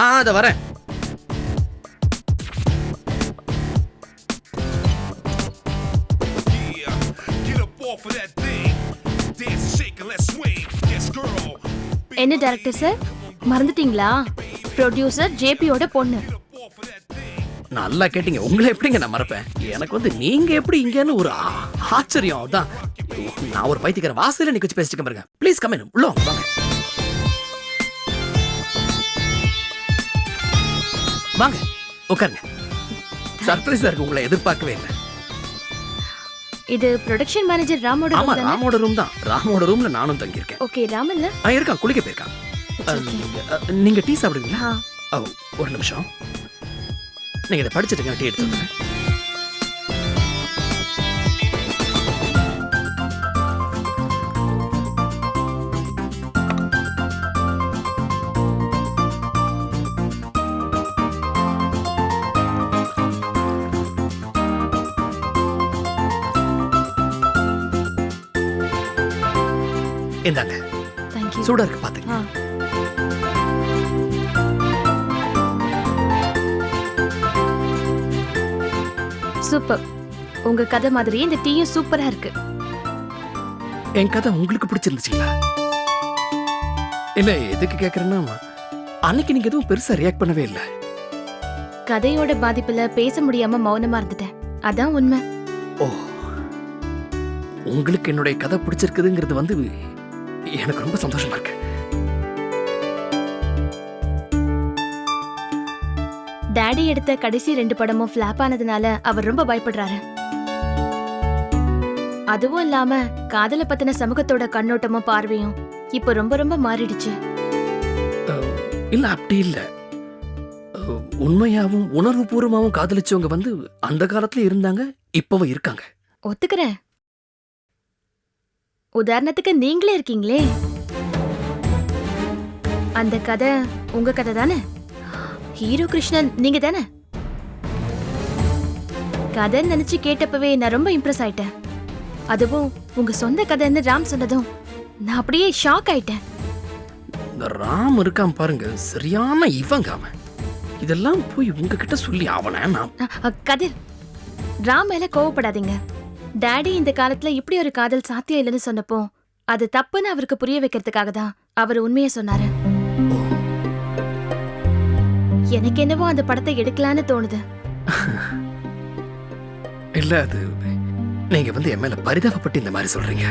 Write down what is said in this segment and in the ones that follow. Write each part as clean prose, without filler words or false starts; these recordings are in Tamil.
அத வரேன். என்ன டைரக்டர் சார் மறந்துட்டீங்களா? ப்ரொடியூசர் ஜேபியோட பொண்ணு. நல்லா கேட்டீங்க. உங்களை எப்படிங்க நான் மறப்பேன்? எனக்கு வந்து நீங்க எப்படி இங்கன்னு ஒரு ஆச்சரியம். அதான் நான் ஒரு பைத்தியக்கார வாசல்ல நிக்க வச்சு பேசிட்டு பாருங்க. Please come in. உள்ள வாங்க. வாங்க உட்காருங்க. சர்ப்ரைஸா இருக்கு. உங்களை எதிர்பார்க்கவே இல்லை. இது ப்ரொடக்ஷன் மேனேஜர் ராமோட ரூம் தானே? ராமோட ரூம் தான். ராமோட ரூம்ல நானும் தங்கி இருக்கேன். ஓகே, ராம் இல்ல? இருக்கான், குளிக்க போயிருக்கான். நீங்க டீ சாப்பிடுவீங்களா? ஒரு நிமிஷம். நீங்க இதை படிச்சிட்டுங்க, டீ எடுத்து வந்துடுறேன். இந்தாங்க. Thank you. சூடா இருக்கு பாத்துங்க. சூப்பர். உங்க கதை மாதிரி இந்த டீயும் சூப்பரா இருக்கு. என் கதை உங்களுக்கு பிடிச்சிருந்துச்சுங்களா? இல்ல எதுக்கு கேக்குறேன்னா, அன்னைக்கு நீங்க எதுவும் பெருசா ரியாக்ட் பண்ணவே இல்ல. கதையோட பாதிப்புல பேச முடியாம மௌனமா இருந்துட்டேன். அதான் உண்மை. ஓ, உங்களுக்கு என்னுடைய கதை பிடிச்சிருக்குதுங்கிறது வந்து எனக்கு ரொம்ப சந்தோஷமா இருக்கு. டாடி எடுத்த கடைசி 2 படமும் ஃபிளாப் ஆனதுனால அவர் ரொம்ப பயப்படுறாரு. அதுவும் இல்லாம காதல பத்தின சமூகத்தோட கண்ணோட்டமும் பார்வையும் இப்ப ரொம்ப ரொம்ப மாறிடுச்சு. இல்ல அப்படி இல்ல. உண்மையாவும் உணர்வு பூர்வமாவும் காதலிச்சவங்க வந்து அந்த காலத்துல இருந்தாங்க, இப்பவும் இருக்காங்க. ஒத்துக்கிறேன். உதாரணத்துக்கு நீங்களே இருக்கீங்களே. அந்த கதை உங்க கதை தானே? ஹீரோ கிருஷ்ணன் நீங்க தானே? கதை நினைச்சு கேட்டப்பவே நான் ரொம்ப இம்ப்ரெஸ் ஆயிட்டேன். அதுவும் உங்க சொந்த கதைன்னு ராம் சொன்னதும் நான் அப்படியே ஷாக் ஆயிட்டேன். இந்த ராம் இருக்கான் பாருங்க, சரியான இவங்க அவன். இதெல்லாம் போய் உங்ககிட்ட சொல்லி அவன கதிர், ராம் மேல கோவப்படாதீங்க. டாடி இந்த காலத்துல இப்படி ஒரு காதல் சாத்தியம் இல்லைன்னு சொன்னப்போ அது தப்புன்னு அவருக்கு புரிய வைக்கிறதுக்காக தான் அவர் உண்மையை சொன்னாரு. எனக்கு என்னவோ அந்த படத்தை எடுக்கலான்னு தோணுது. இல்ல, அது நீங்க வந்து என் மேல பரிதாபப்பட்டு இந்த மாதிரி சொல்றீங்க.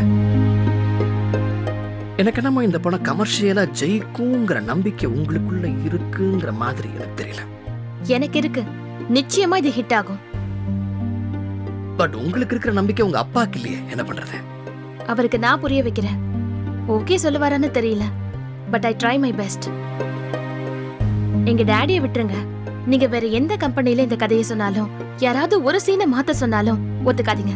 எனக்கு என்னமோ இந்த படம் கமர்ஷியலா ஜெயிக்குங்கிற நம்பிக்கை உங்களுக்குள்ள இருக்குங்கிற மாதிரி எனக்கு தெரியல. எனக்கு இருக்கு. நிச்சயமா இது ஹிட் ஆகும். பட் உங்களுக்கு இருக்கிற நம்பிக்கை உங்க அப்பாக்கு இல்லையே, என்ன பண்றது? அவருக்கு நான் புரிய வைக்கிறேன். ஓகே சொல்லுவாரான்னு தெரியல. But I try my best. எங்க டாடியை விட்டுருங்க. நீங்க வேற எந்த கம்பெனில இந்த கதையை சொன்னாலும், யாராவது ஒரு சீனை மாத்த சொன்னாலும் ஒத்துக்காதீங்க.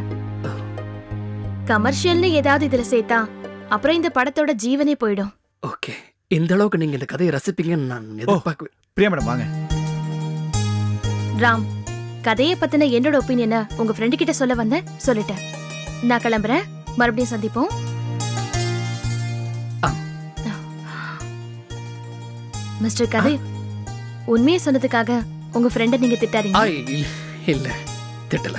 கமர்ஷியல்னு ஏதாவது இதுல சேர்த்தா அப்புறம் இந்த படத்தோட ஜீவனே போயிடும். ஓகே, இந்த அளவுக்கு நீங்க இந்த கதையை ரசிப்பீங்கன்னு நான் எதிர்பார்க்கவே. பிரியா மேடம் வாங்க. ராம், கதையை பத்தின என்னோட ஒப்பீனியனை உங்க ஃப்ரெண்டு கிட்ட சொல்ல வந்தேன், சொல்லிட்டேன். நான் கிளம்புறேன். மறுபடியும் சந்திப்போம். மிஸ்டர் கதிர், உண்மையை சொன்னதுக்காக உங்க ஃப்ரெண்ட நீங்க திட்டாதீங்க. இல்ல, திட்டல.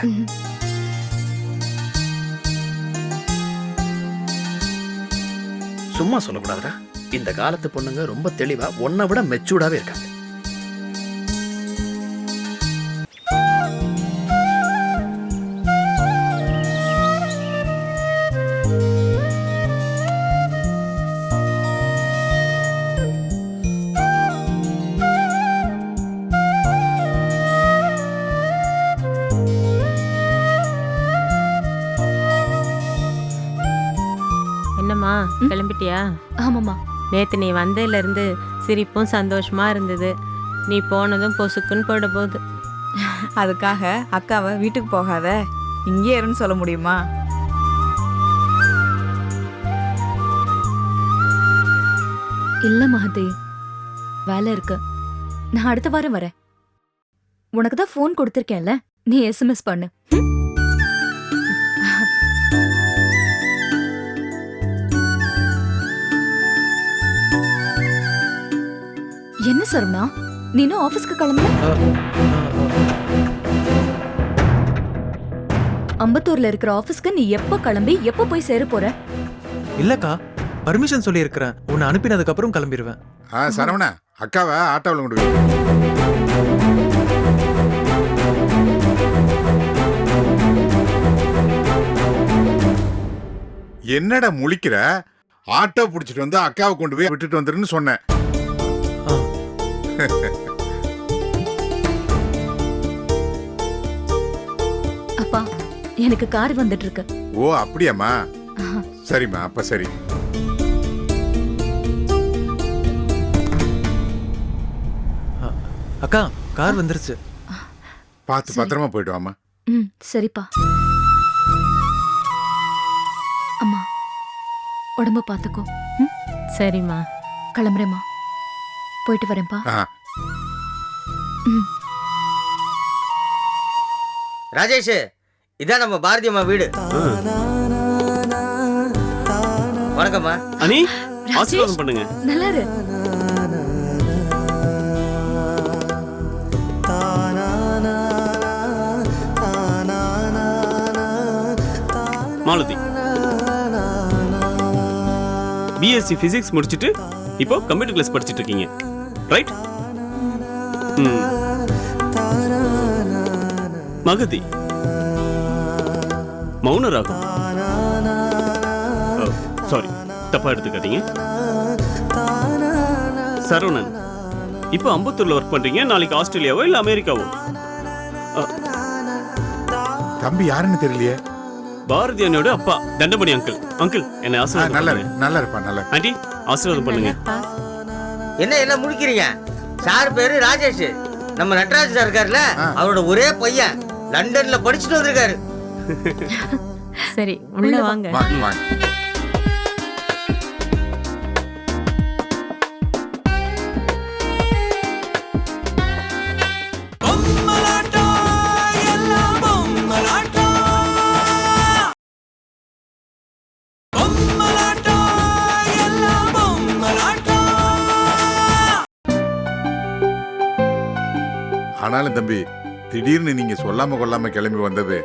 சும்மா சொல்லக்கூடாதுடா. இந்த காலத்து பொண்ணுங்க ரொம்ப தெளிவா உன்னை விட மெச்சூர்டாவே இருக்காங்க. என்னம்மா கிளம்பிட்டியா? ஆமாம்மா. நேற்று நீ வந்ததுல இருந்து சிரிப்பும் சந்தோஷமா இருந்தது. நீ போனதும் பொசுக்குன்னு போயிட போகுது. அதுக்காக அக்காவை வீட்டுக்கு போகாத இங்கே இருன்னு சொல்ல முடியுமா? இல்ல மகதி, வேலை இருக்கு. நான் அடுத்த வாரம் வரேன். உனக்கு தான் ஃபோன் கொடுத்திருக்கேன்ல, நீ எஸ்எம்எஸ் பண்ணு. என்ன சரவணா, நீ இன்னும் ஆபீஸ்க்கு கிளம்பல? அம்பத்தூர்ல இருக்கிற ஆபீஸ்க்கு நீ எப்ப கிளம்பி எப்ப போய் சேர போற? இல்லக்கா, பர்மிஷன் சொல்லி இருக்கிறேன். உன்னை அனுப்பினதுக்கு அப்புறம் கிளம்பிடுவேன். சரவணா, அக்காவை ஆட்டோவில் கொண்டு போய். என்னடா முழிக்கிற? ஆட்டோ புடிச்சிட்டு வந்து அக்காவை கொண்டு போய் விட்டுட்டு வந்துருன்னு சொன்னேன். அப்பா, எனக்கு கார் வந்துட்டு இருக்கு. ஓ அப்படியாம்மா? சரிம்மா, அப்ப சரி. அக்கா, கார் வந்துருச்சு. பார்த்து பத்திரமா போயிட்டு வாமா. சரிப்பா. அம்மா, உடம்ப பாத்துக்கோ. சரிம்மா. கிளம்புறேம்மா. போயிட்டு வரேன்ப்பா. ராஜேஷ், இதான் நம்ம பாரதி அம்மா வீடு. வணக்கம்மா. அனி, ஆசீர்வாதம் பண்ணுங்க. நல்லா இரு. மாலதி, பிஎஸ்சி பிசிக்ஸ் முடிச்சிட்டு இப்போ கம்ப்யூட்டர் கிளாஸ் படிச்சிட்டு இருக்கீங்க, ரைட்? மகதி, மௌன ராகம். சாரி, தப்பா எடுத்துக்காதீங்க. சரவணன், இப்போ அம்பத்தூர்ல ஒர்க் பண்றீங்க. நாளைக்கு ஆஸ்திரேலியாவோ இல்ல அமெரிக்காவோ? தம்பி யாருன்னு தெரியலையே. பாரதி அண்ணியோட அப்பா, தண்டமணி அங்கிள். அங்கிள், என்ன ஆசீர்வாதம் நல்லா பண்ணுங்க. நல்லா இருப்பா. நல்லா ஆண்டி, ஆசீர்வாதம் பண்ணுங்க. என்ன முடிக்கிறீங்க? சார் பேரு ராஜேஷ். நம்ம நட்ராஜ் சார் இருக்காருல்ல, அவரோட ஒரே பையன் லண்டன்ல படிச்சுட்டு வந்திருக்காரு. சரி, உள்ள வாங்க. வாங்க வாங்க. ஆனாலும் தம்பி, திடீர்னு நீங்க சொல்லாம கொள்ளாம கிளம்பி வந்தது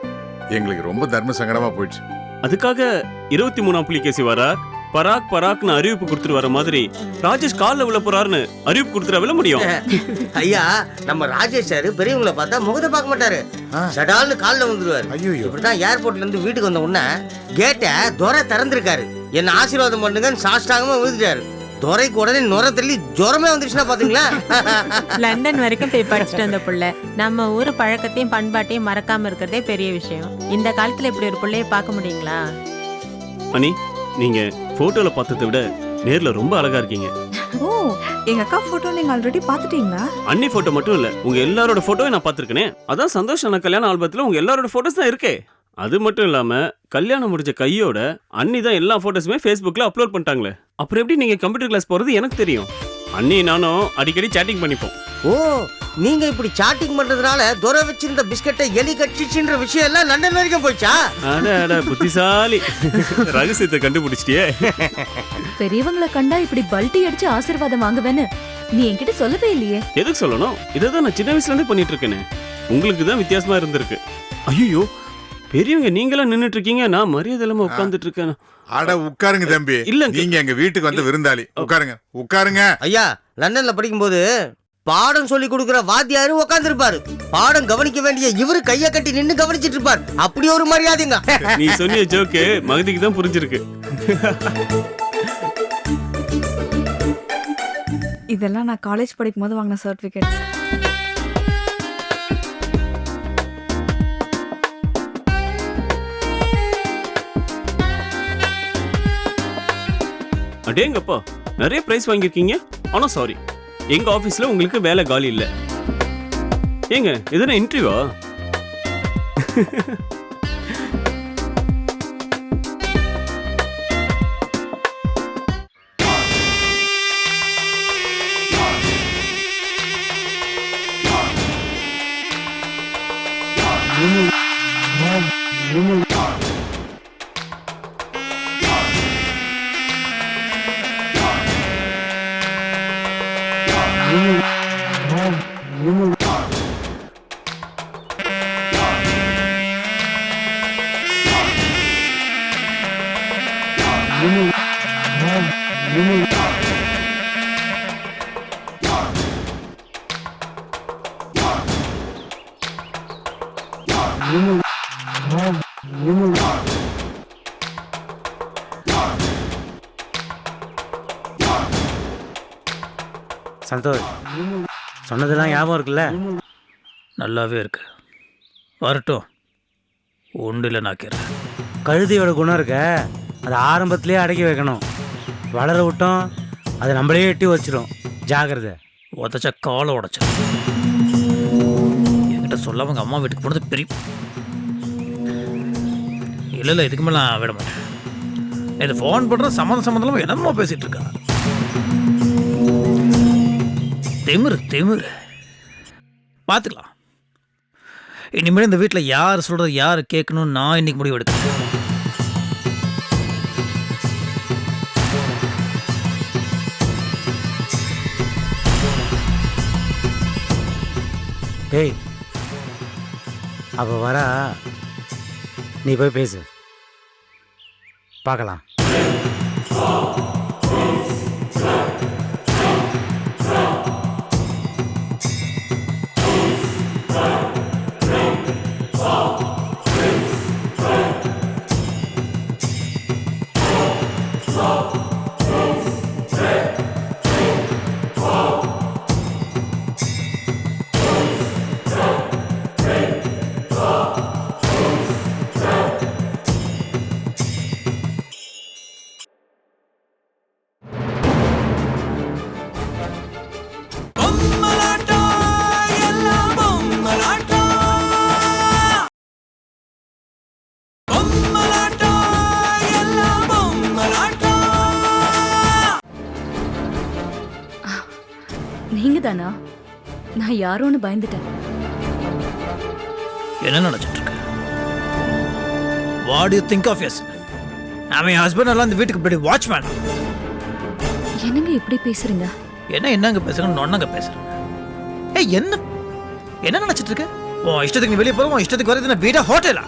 எங்களுக்கு ரொம்ப தர்ம சங்கடமா போயிடுச்சு. அதுக்காக 23ஆம் புலிகேசி வரா பராக் பராக்னு அறிவிப்பு கொடுத்துட்டு வர மாதிரி ராஜேஷ் காலில் விழ போறாருன்னு அறிவிப்பு கொடுத்துட விழ முடியும்? ஐயா, நம்ம ராஜேஷ் சார் பெரியவங்களை பார்த்தா முகத்தை பார்க்க மாட்டாரு, சடால்னு காலில் வந்துருவாரு. ஐயோ, இப்படிதான் ஏர்போர்ட்ல இருந்து வீட்டுக்கு வந்த உடனே கேட்ட துரை திறந்திருக்காரு. என்ன ஆசீர்வாதம் பண்ணுங்கன்னு சாஷ்டாங்கமா விழுந்துட்டாரு. துரைக்கு உடனே நுர தள்ளி ஜுரமே வந்துருச்சுன்னா பாத்தீங்களா? லண்டன் வரைக்கும் போய் படிச்சுட்டு வந்த புள்ள நம்ம ஊர் பழக்கத்தையும் பண்பாட்டையும் மறக்காம இருக்கிறதே பெரிய விஷயம். இந்த காலத்துல இப்படி ஒரு பிள்ளைய பார்க்க முடியுங்களா? அனி, நீங்க போட்டோல பார்த்ததை விட நேர்ல ரொம்ப அழகா இருக்கீங்க. ஓ, எங்க அக்கா போட்டோ நீங்க ஆல்ரெடி பாத்துட்டீங்களா? அண்ணி போட்டோ மட்டும் இல்ல, உங்க எல்லாரோட போட்டோவை நான் பார்த்திருக்கேனே. அதான் சந்தோஷமான கல்யாண ஆல்பத்துல உங்க எல்லாரோட போட்டோஸ் தான் இருக்கே. அது மட்டும் இல்லாம கல்யாணம் முடிஞ்ச கையோட அண்ணி தான் எல்லா போட்டோஸுமே Facebookல அப்லோட் பண்ணிட்டாங்களே. அப்புறம் எப்படி நீங்க கம்ப்யூட்டர் கிளாஸ் போறது எனக்கு தெரியும். அண்ணி நானும் அடிக்கடி சாட்டிங் பண்ணிப்போம். ஓ, நீங்க இப்படி சாட்டிங் பண்றதுனால துரை வச்சிருந்த பிஸ்கட்டை எலி கட்சிச்சுன்ற விஷயம் எல்லாம் லண்டன் வரைக்கும் போயிடுச்சா? அட புத்திசாலி, ரகசியத்தை கண்டுபிடிச்சிட்டியே. பெரியவங்களை கண்டா இப்படி பல்ட்டி அடிச்சு ஆசீர்வாதம் வாங்குவேன்னு நீ என்கிட்ட சொல்லவே இல்லையே. எதுக்கு சொல்லணும்? இதைதான் நான் சின்ன வயசுல இருந்தே பண்ணிட்டு இருக்கேனே. உங்களுக்கு தான் வித்தியாசமா இருந்திருக்கு. ஐயோ, பெரியவங்க நீங்களா நின்னுட்டு இருக்கீங்க, நான் மரியாதை இல்லாம உட்கார்ந்துட்டு இருக்கேன். அட உட்காருங்க தம்பி. இல்ல, நீங்க எங்க வீட்டுக்கு வந்து விருந்தாளி. உட்காருங்க உட்காருங்க. ஐயா, லண்டன்ல படிக்கும்போது பாடம் சொல்லி கொடுக்கிற வாத்தியாரு உட்கார்ந்து இருப்பாரு. பாடம் கவனிக்க வேண்டிய இவரு கைய கட்டி நின்னு கவனிச்சிட்டு இருப்பார். அப்படி ஒரு மரியாதைங்க. நீ சொன்னிய ஜோக்கு மகதிக்கு தான் புரிஞ்சிருக்கு. இதெல்லாம் நான் காலேஜ் படிக்கும் போது வாங்கின சர்டிபிகேட்ஸ். அடேங்கப்பா, நிறைய பிரைஸ் வாங்கியிருக்கீங்க. ஆனா சாரி, எங்க ஆபீஸ்ல உங்களுக்கு வேலை காலி இல்ல. ஏங்க, எதுனா இன்டர்வியூவா? சந்தோஷ் சொன்னதெல்லாம் ஞாபகம் இருக்குல்ல? நல்லாவே இருக்கு. வரட்டும், ஒன்றில் நாக்கிறேன். கழுதையோட குணம் இருக்க, அதை ஆரம்பத்திலே அடக்கி வைக்கணும். வளர விட்டோம் அதை நம்மளே எட்டி வச்சிடும். ஜாகிரதை. உதச்சா காலை உடச்சா. என்கிட்ட சொல்லாம அவங்க அம்மா வீட்டுக்கு போனது பெரிய. இல்லை இதுக்கு மேலே நான் விட மாட்டேன். இது ஃபோன் பண்ணுற சம்மந்தம் என்னமோ பேசிட்டு இருக்கா. திமிரு பார்த்துக்கலாம். இனிமேல் இந்த வீட்டில் யார் சொல்கிறது யார் கேட்கணும்னு நான் இன்னைக்கு முடிவு எடுக்கிறேன். டேய், அப்போ வரா, நீ போய் பேசு, பார்க்கலாம். நீங்க தானா? நான் யாரோன்னு பயந்துட்டேன். என்ன நினைச்சிட்டு இருக்க? What you think of us? அவன் ஹஸ்பண்ட் எல்லாம் இந்த வீட்டுக்கு இப்படி வாட்ச்மேன். என்னங்க இப்படி பேசுறீங்க? என்னங்க பேசுறேன், நொன்னங்க பேசுறேன். ஏய், என்ன நினைச்சிட்டு இருக்க? உன் இஷ்டத்துக்கு நீ வெளியே போற, உன் இஷ்டத்துக்கு வரது நான் வீடா ஹோட்டலா?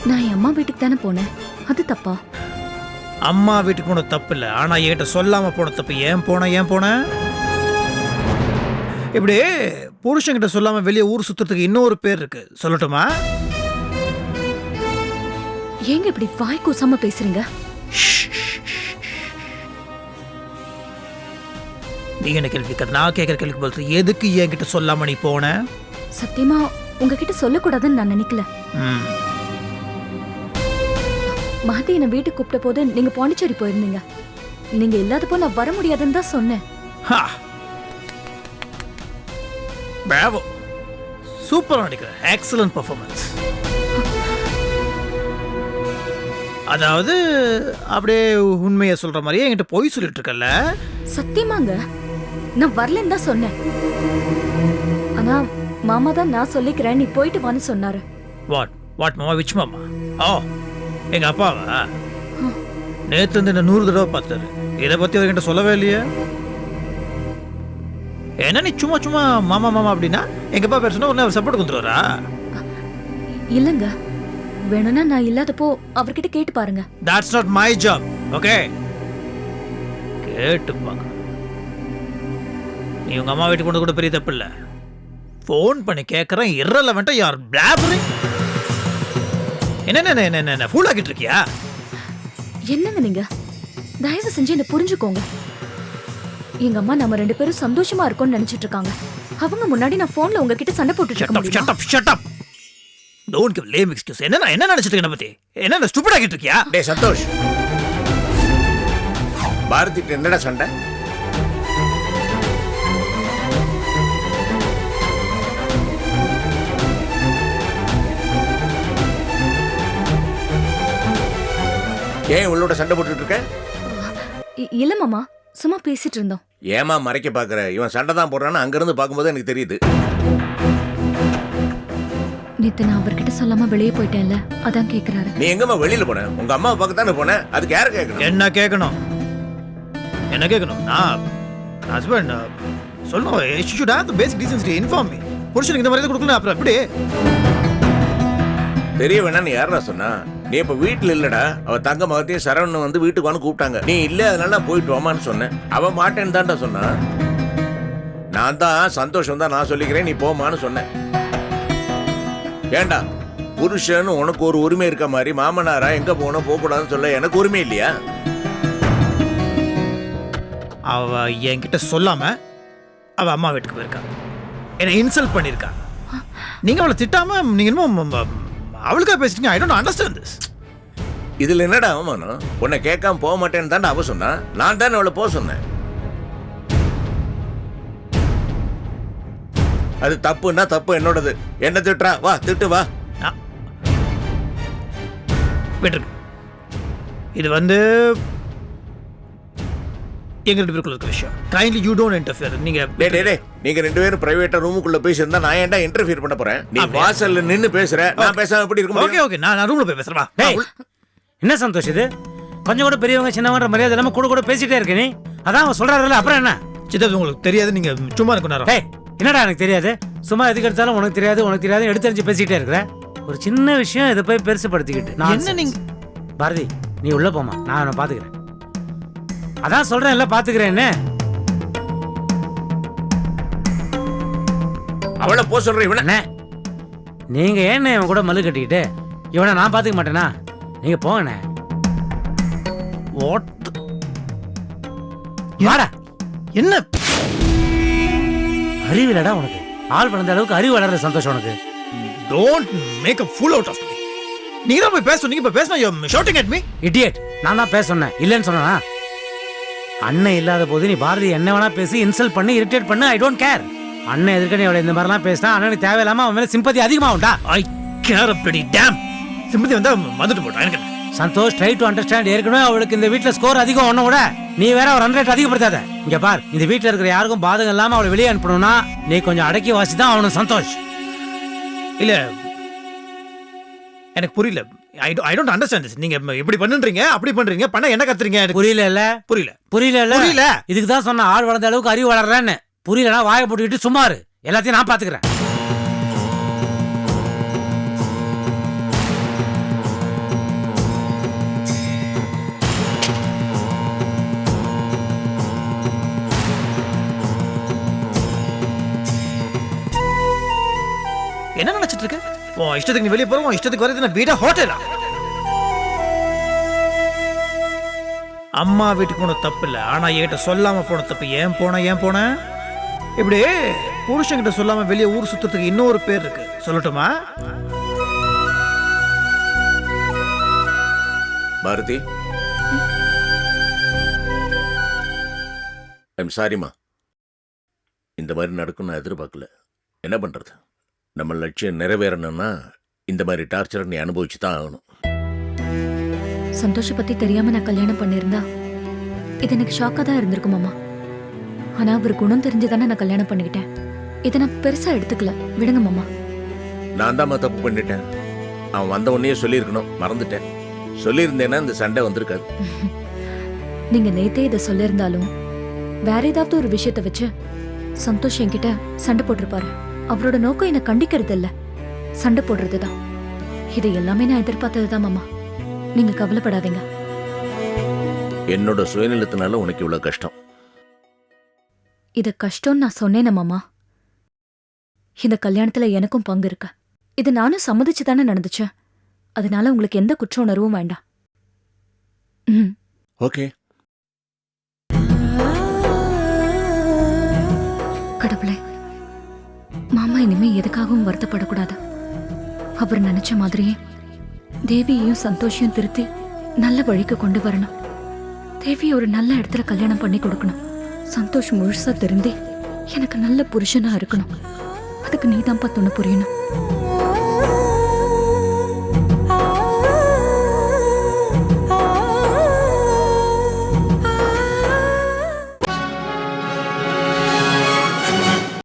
நான் என் அம்மா வீட்டுக்கு தானே போனேன், அது தப்பா? அம்மா வீட்டுக்கு போன தப்பு இல்லை, ஆனா என்கிட்ட சொல்லாம போன தப்பு. ஏன் போன இப்படி புருஷன்கிட்ட சொல்லாம வெளியே ஊர் சுத்துறதுக்கு இன்னொரு பேர் இருக்கு, சொல்லட்டுமா? ஏங்க இப்படி வாய் கூசாம பேசுறீங்க? நீ என்ன கேள்வி கேட்க, நான் கேட்கற கேள்விக்கு பதில். எதுக்கு என்கிட்ட சொல்லாம நீ போன? சத்தியமா உங்ககிட்ட சொல்லக்கூடாதுன்னு நான் நினைக்கல. மகதி என்ன வீட்டுக்கு கூப்பிட்ட போது நீங்க பாண்டிச்சேரி போயிருந்தீங்க. நீங்க இல்லாதப்போ நான் வர முடியாதுன்னு தான் சொன்னேன். Bravo. சூப்பரா நடிக்கிற. Excellent performance. அதாவது அப்படியே உண்மையை சொல்ற மாதிரியே என்கிட்ட போய் சொல்லிட்டு இருக்கல. சத்தியமாங்க நான் வரலன்னு தான் சொன்னேன். ஆனா மாமா தான் நான் சொல்லிக்கிறேன் நீ போயிட்டு வான்னு சொன்னாரு. வாட் மாமா? விச் மாமா? ஓ, எங்க அப்பாவா? நேற்று இருந்து என்ன 100 தடவை பார்த்தாரு. இதை பத்தி அவர்கிட்ட சொல்லவே இல்லையே. என்ன நீ சும்மா மாமா அப்படின்னா எங்க அப்பா பேர் சொன்னா உடனே அவர் சப்போர்ட் கொடுத்துருவாரா? இல்லங்க, வேணும்னா நான் இல்லாதப்போ அவர்கிட்ட கேட்டு பாருங்க. That's not my job, okay? கேட்டு பார்க்கணும். நீ உங்க அம்மா வீட்டுக்கு கொண்டு கூட பெரிய தப்பு இல்லை. ஃபோன் பண்ணி கேட்கறேன், irrelevant-ஆ யார் blabbering. என்ன ஃபூல் ஆகிட்டு இருக்கியா? என்னங்க நீங்க? தயவு செஞ்சு என்ன புரிஞ்சுக்கோங்க. எங்க அம்மா நம்ம 2 பேரும் சந்தோஷமா இருக்கோம்னு நினைச்சிட்டு இருக்காங்க. அவங்க முன்னாடி நான் போன்ல உங்ககிட்ட சண்டை போட்டுட்டு இருக்க முடியுமா? Shut up. Don't give lame excuse. என்ன நினைச்சிட்டு இருக்க பத்தி? என்ன ஸ்டூபிட் ஆகிட்டு இருக்கியா? டேய் சந்தோஷ், பாரதிட்ட என்னடா சண்டை? ஏன் இவளோட சண்டை போட்டுட்டு இருக்க? இல்ல மாமா, சும்மா பேசிட்டு இருந்தோம். ஏமா மறைக்க பாக்குற? இவன் சண்டை தான் போடுறான்னு அங்கிருந்து பார்க்கும்போது எனக்கு தெரியுது. நேத்து நான் அவர்கிட்ட சொல்லாம வெளியே போயிட்டேன்ல, அதான் கேக்குறாரு. நீ எங்கம்மா வெளியில போன? உங்க அம்மா பார்க்க தானே போன? அதுக்கு யார கேட்கணும்? என்ன கேட்கணும்? நான் ஹஸ்பண்ட் சொல்லணும். You should have the basic decency to inform me. புருஷனுக்கு இந்த மாதிரி கொடுக்கணும். அப்புறம் எப்படி தெரிய வேணான்னு யாரா சொன்னா? நீ இப்ப வீட்டுல இல்லடா. அவ தங்க மகத்தையும் சரவணன் வந்து வீட்டுக்கு வந்து கூப்பிட்டாங்க. நீ இல்ல, அதனால நான் போயிட்டு வாமான்னு சொன்னேன். அவன் மாட்டேன்னு தான்டா சொன்னான். நான் தான் சந்தோஷம் தான் நான் சொல்லிக்கிறேன், நீ போமான்னு சொன்னேன். ஏண்டா புருஷன் உனக்கு ஒரு உரிமை இருக்க மாதிரி மாமனாரா எங்க போகணும் போக கூடாதுன்னு சொல்ல எனக்கு உரிமை இல்லையா? அவ என்கிட்ட சொல்லாம அவ அம்மா வீட்டுக்கு போயிருக்கா, என்னை இன்சல்ட் பண்ணிருக்கா. நீங்க அவளை திட்டாம நீங்க என்னமோ அவளுக்கா பேசிட்டீங்க. I don't understand this. இதுல என்னடா அவமானம்? உன்னை கேட்காம போக மாட்டேன்னு தானே அவ சொன்னா. நான் தானே அவளை போக சொன்னேன். அது தப்புன்னா தப்பு என்னோடது. என்ன திட்டுறா? வா திட்டு வா. விட்டுருக்கு. இது வந்து எங்க ரெண்டு பேருக்குள்ள இருக்க விஷயம். Kindly you don't interfere. நீங்க நீங்க ரெண்டு பேரும் பிரைவேட்டா ரூமுக்குள்ள பேசியிருந்தா நான் ஏன்டா இன்டர்ஃபியர் பண்ண போறேன்? நீ வாசல்ல நின்னு பேசுற, நான் பேசாம எப்படி இருக்க முடியும்? ஓகே ஓகே, நான் ரூம்ல போய் பேசுறேன். டேய், என்ன சந்தோஷ் இது? கொஞ்சம் கூட பெரியவங்க சின்னவங்க மரியாதை இல்லாம கூட கூட பேசிட்டே இருக்க நீ. அதான் அவன் சொல்றாருல்ல, அப்புறம் என்ன? சித்தப்பு உங்களுக்கு தெரியாது, நீங்க சும்மா இருக்கணும். டேய், என்னடா எனக்கு தெரியாது? சும்மா எதுக்கு எடுத்தாலும் உனக்கு தெரியாது உனக்கு தெரியாது எடுத்து பேசிட்டே இருக்கிற. ஒரு சின்ன விஷயம் இதை போய் பெருசுப்படுத்திக்கிட்டு என்ன நீங்க? பாரதி, நீ உள்ள போமா, நான் அவனை பாத்துக்கிறேன். அதான் சொல்றேன், இல்ல பாத்துக்கிறேன்னு. அவளை போ சொல்றேன். இவனை நீங்க ஏன்னு இவன் கூட மல்லு கட்டிக்கிட்டு இவனை நான் பாத்துக்க மாட்டேனா? நீங்க போங்கண்ணே. வாடா. என்ன அறிவிலடா உனக்கு? ஆள் வளர்ந்த அளவுக்கு அறிவு வளர்ற சந்தோஷம் உனக்கு. Don't make a fool out of me. நீங்க தான் போய் பேசணும். நீங்க போய் பேசணும். You shouting at me. Idiot. நான் தான் பேச சொன்னேன், இல்லைன்னு சொன்னா? அண்ணன் இல்லாத போது நீ பாரதி என்ன வேணா பேசி இன்சல்ட் பண்ணி இரிட்டேட் பண்ணு. I don't care. அண்ணன் எதுக்கு நீ அவளை இந்த மாதிரிலாம் பேசினா அண்ணனுக்கு தேவையில்லாம அவன் மேல சிம்பதி அதிகமாகும்டா. I care a pretty damn. Sympathy வந்தா வந்துட்டு போட்டா எனக்கு. Santhosh, try to understand. ஏற்கனவே அவளுக்கு இந்த வீட்டுல ஸ்கோர் அதிகம் ஒன்னும் கூட. நீ வேற ஒரு 100 அதிகப்படுத்தாத. இங்க பார், இந்த வீட்டுல இருக்கிற யாருக்கும் பாதகம் இல்லாம அவளை வெளியே அனுப்பணும்னா நீ கொஞ்சம் அடக்கி வாசி தான் அவனும். சந்தோஷ், இல்ல எனக்கு புரியல. ஐ டோன்ட் அண்டர்ஸ்டாண்ட் திஸ். நீங்க இப்படி பண்ணுறீங்க, அப்படி பண்றீங்க, பண்ண என்ன கத்துறீங்க? புரியல இல்ல? புரியல புரியல இல்ல? புரியல. இதுக்கு தான் சொன்ன ஆள் வளர்ந்த அளவுக்கு அறிவு வளர்றேன்னு. புரியலனா வாயை போட்டுக்கிட்டு சும்மா இரு. எல்லாத்தையும் நான் பாத்துக்கிறேன். என்ன நினைச்சிட்டு இருக்க? உன் இஷ்டத்துக்கு நீ வெளியே போற, உன் இஷ்டத்துக்கு வரது நான் வீடா ஹோட்டலா? அம்மா வீட்டுக்கு போன தப்பு இல்லை, ஆனா என்கிட்ட சொல்லாம போன தப்பு. ஏன் போன இப்படி புருஷன்கிட்ட சொல்லாம வெளியே ஊர் சுத்துறதுக்கு இன்னொரு பேர் இருக்கு, சொல்லட்டுமா? பாரதி, ஐம் சாரிம்மா. இந்த மாதிரி நடக்கும் நான் எதிர்பார்க்கல. என்ன பண்றது? நம்ம லட்சியம் நிறைவேறணும்னா இந்த மாதிரி டார்ச்சரை நீ அனுபவிச்சு தான் ஆகணும். சந்தோஷ பத்தி தெரியாம நான் கல்யாணம் பண்ணிருந்தா இது எனக்கு ஷாக்கா தான் இருந்திருக்கும் மாமா. ஆனா அவர் குணம் தெரிஞ்சுதானே நான் கல்யாணம் பண்ணிக்கிட்டேன். இதை நான் பெருசா எடுத்துக்கல. விடுங்க மாமா. நான் தான் தப்பு பண்ணிட்டேன். அவன் வந்த உடனே சொல்லியிருக்கணும், மறந்துட்டேன். சொல்லியிருந்தேன்னா இந்த சண்டை வந்திருக்காது. நீங்க நேத்தே இதை சொல்லியிருந்தாலும் வேற ஏதாவது ஒரு விஷயத்த வச்சு சந்தோஷ் என்கிட்ட சண்டை போட்டிருப்பாரு. அவரோட நோக்கம் என்ன கண்டிக்கிறது இல்ல, சண்டை போடுறதுதான். இது எல்லாமே நான் எதிர்பார்த்ததுதான் மாமா. நீங்க கவலைப்படாதீங்க. என்னோட சுயநலத்தினால உனக்கு இவ்வளவு கஷ்டம். இது கஷ்டம் நான் சொன்னேன மாமா. இந்த கல்யாணத்துல எனக்கும் பங்கு இருக்கு. இது நானும் சம்மதிச்சு தானே நடந்துச்சேன். அதனால உங்களுக்கு எந்த குற்ற உணர்வும் வேண்டாம். ஓகே. கடவுளே, மாமா இனிமே எதுக்காகவும் வருத்தப்படக்கூடாது. அவர் நினைச்ச மாதிரியே தேவியையும் சந்தோஷையும் திருத்தி நல்ல வழிக்கு கொண்டு வரணும். தேவியை ஒரு நல்ல இடத்துல கல்யாணம் பண்ணி கொடுக்கணும். சந்தோஷ் முழுசா தெரிந்தே எனக்கு நல்ல புருஷனா இருக்கணும். அதுக்கு நீதான்ப்பா துணை புரியணும்.